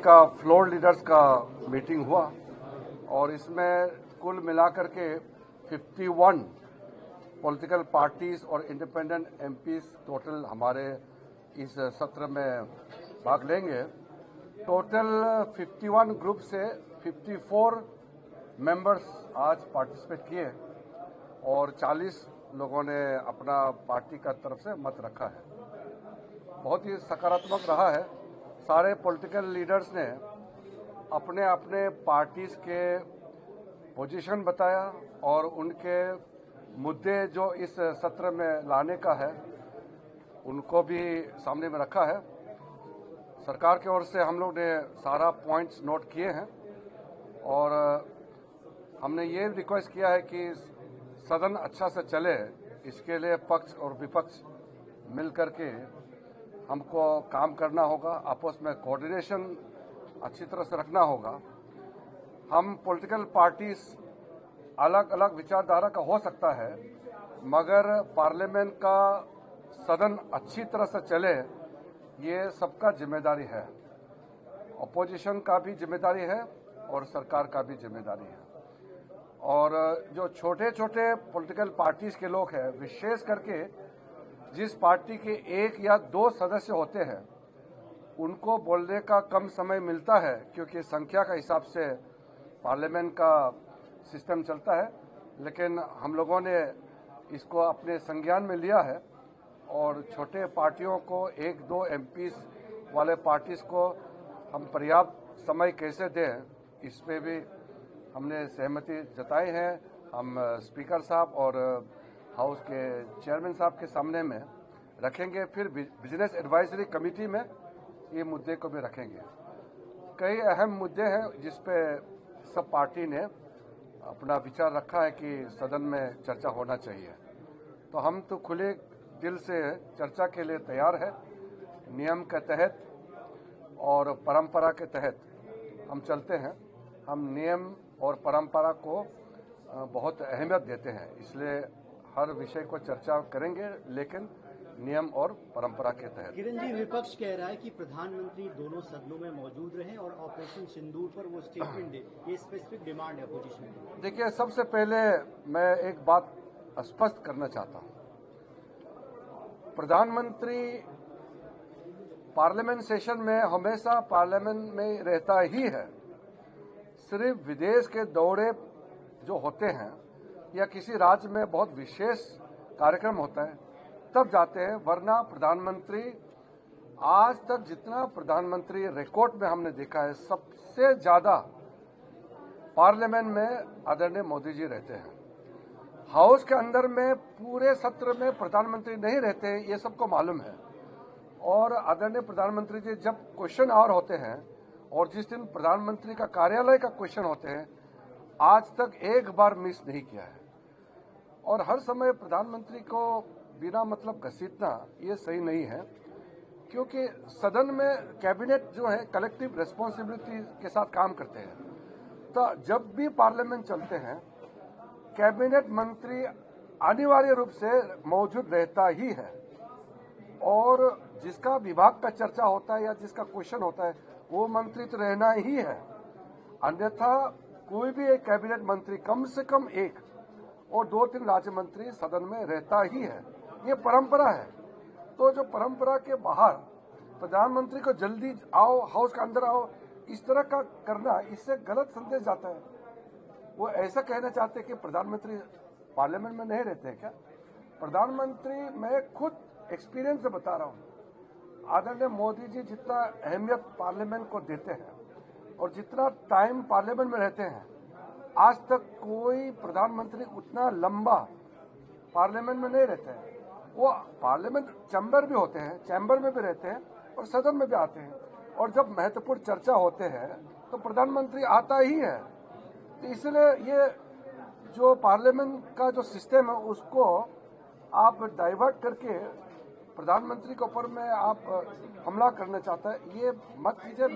का floor leaders का meeting हुआ और इसमें कुल मिलाकर के 51 पॉलिटिकल पार्टीज और इंडिपेंडेंट एमपीज टोटल हमारे इस सत्र में भाग लेंगे। टोटल 51 ग्रुप से 54 मेंबर्स आज पार्टिसिपेट किए और 40 लोगों ने अपना पार्टी का तरफ से मत रखा है। बहुत ही सकारात्मक रहा है। सारे पॉलिटिकल लीडर्स ने अपने अपने पार्टीज के पोजीशन बताया और उनके मुद्दे जो इस सत्र में लाने का है उनको भी सामने में रखा है। सरकार की ओर से हम लोग ने सारा पॉइंट्स नोट किए हैं और हमने ये रिक्वेस्ट किया है कि सदन अच्छा से चले, इसके लिए पक्ष और विपक्ष मिलकर के हमको काम करना होगा, आपस में कोऑर्डिनेशन अच्छी तरह से रखना होगा। हम पॉलिटिकल पार्टीज अलग अलग विचारधारा का हो सकता है, मगर पार्लियामेंट का सदन अच्छी तरह से चले ये सबका जिम्मेदारी है। अपोजिशन का भी जिम्मेदारी है और सरकार का भी जिम्मेदारी है। और जो छोटे छोटे पॉलिटिकल पार्टीज के लोग हैं, विशेष करके जिस पार्टी के 1 या 2 सदस्य होते हैं, उनको बोलने का कम समय मिलता है क्योंकि संख्या का हिसाब से पार्लियामेंट का सिस्टम चलता है। लेकिन हम लोगों ने इसको अपने संज्ञान में लिया है और छोटे पार्टियों को 1-2 एमपीज वाले पार्टीज को हम पर्याप्त समय कैसे दें, इस पे भी हमने सहमति जताई है। हम स्पीकर साहब और हाउस के चेयरमैन साहब के सामने में रखेंगे, फिर बिजनेस एडवाइजरी कमेटी में ये मुद्दे को भी रखेंगे। कई अहम मुद्दे हैं जिस पे सब पार्टी ने अपना विचार रखा है कि सदन में चर्चा होना चाहिए। तो हम तो खुले दिल से चर्चा के लिए तैयार है। नियम के तहत और परंपरा के तहत हम चलते हैं। हम नियम और परंपरा को बहुत अहमियत देते हैं, इसलिए हर विषय को चर्चा करेंगे, लेकिन नियम और परंपरा के तहत। किरण जी, विपक्ष कह रहा है कि प्रधानमंत्री दोनों सदनों में मौजूद रहें और ऑपरेशन सिंदूर पर वो स्टेटमेंट दे, ये स्पेसिफिक डिमांड है अपोजिशन की। देखिए, सबसे पहले मैं एक बात स्पष्ट करना चाहता हूं। प्रधानमंत्री पार्लियामेंट सेशन में हमेशा पार्लियामेंट में रहता ही है। सिर्फ विदेश के दौरे जो होते हैं या किसी राज्य में बहुत विशेष कार्यक्रम होता है तब जाते हैं, वरना प्रधानमंत्री आज तक जितना प्रधानमंत्री रिकॉर्ड में हमने देखा है, सबसे ज्यादा पार्लियामेंट में आदरणीय मोदी जी रहते हैं। हाउस के अंदर में पूरे सत्र में प्रधानमंत्री नहीं रहते, ये सबको मालूम है। और आदरणीय प्रधानमंत्री जी जब क्वेश्चन आवर होते हैं और जिस दिन प्रधानमंत्री का कार्यालय का क्वेश्चन होते हैं, आज तक एक बार मिस नहीं किया है। और हर समय प्रधानमंत्री को बिना मतलब घसीटना ये सही नहीं है, क्योंकि सदन में कैबिनेट जो है कलेक्टिव रिस्पॉन्सिबिलिटी के साथ काम करते हैं। तो जब भी पार्लियामेंट चलते हैं, कैबिनेट मंत्री अनिवार्य रूप से मौजूद रहता ही है और जिसका विभाग का चर्चा होता है या जिसका क्वेश्चन होता है वो मंत्री तो रहना ही है। अन्यथा कोई भी एक कैबिनेट मंत्री कम से कम 1 और 2-3 राज्य मंत्री सदन में रहता ही है। ये परंपरा है। तो जो परंपरा के बाहर प्रधानमंत्री को जल्दी आओ, हाउस के अंदर आओ, इस तरह का करना, इससे गलत संदेश जाता है। वो ऐसा कहना चाहते हैं कि प्रधानमंत्री पार्लियामेंट में नहीं रहते हैं क्या? प्रधानमंत्री, मैं खुद एक्सपीरियंस से बता रहा हूं, आदरणीय मोदी जी जितना अहमियत पार्लियामेंट को देते हैं और जितना टाइम पार्लियामेंट में रहते हैं, आज तक कोई प्रधानमंत्री उतना लंबा पार्लियामेंट में नहीं रहते हैं। वो पार्लियामेंट चैम्बर भी होते हैं, चैम्बर में भी रहते हैं और सदन में भी आते हैं, और जब महत्वपूर्ण चर्चा होते हैं तो प्रधानमंत्री आता ही है। तो इसलिए ये जो पार्लियामेंट का जो सिस्टम है उसको आप डाइवर्ट करके प्रधानमंत्री के ऊपर में आप हमला करना चाहते हैं, ये मत कीजिए।